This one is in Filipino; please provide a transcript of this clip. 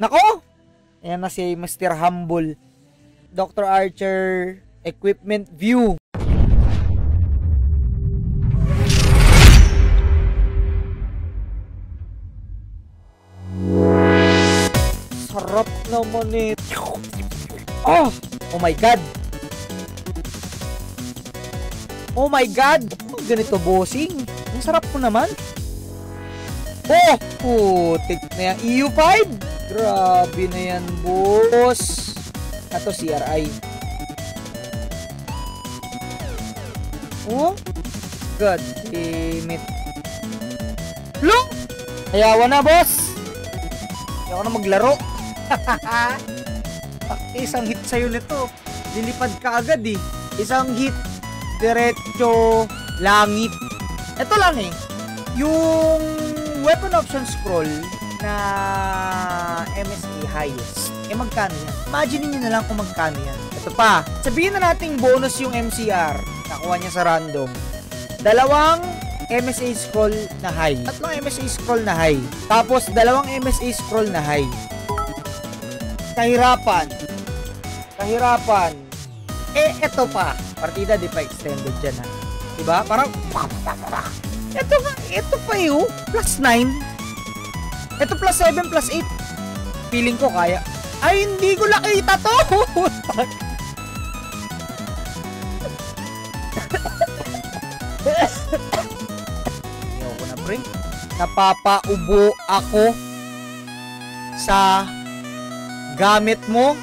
Nako! Ayan na si Mr. Humble. Dr. Archer Equipment View. Sarap naman ito. Oh my God. Oh my God. Ganito, bossing. Ang sarap ko naman. Oh, putik na yan. EU5. Grabe na yan, boss. Ito, CRI. Oh, God damn it. Look! Ayawa na, boss. Ayawa na maglaro. Isang hit sa'yo nito. Lilipad ka agad eh. Isang hit. Diretso. Langit. Ito lang eh. Yung weapon option scroll na MSA highest. Eh magkano yan? Imagine nyo na lang kung magkano yan. Ito pa. Sabihin na nating bonus yung MCR. Nakuha niya sa random. 2 MSA scroll na high. 3 MSA scroll na high. Tapos 2 MSA scroll na high. Kahirapan. Eh, eto pa. Partida di pa extended dyan ha. Diba? Parang, eto pa yun. Plus 9. Eto plus 7, plus 8. Feeling ko kaya. Ay, hindi ko nakita to. Ayoko na, pre. Napapaubo ako sa gamit mo.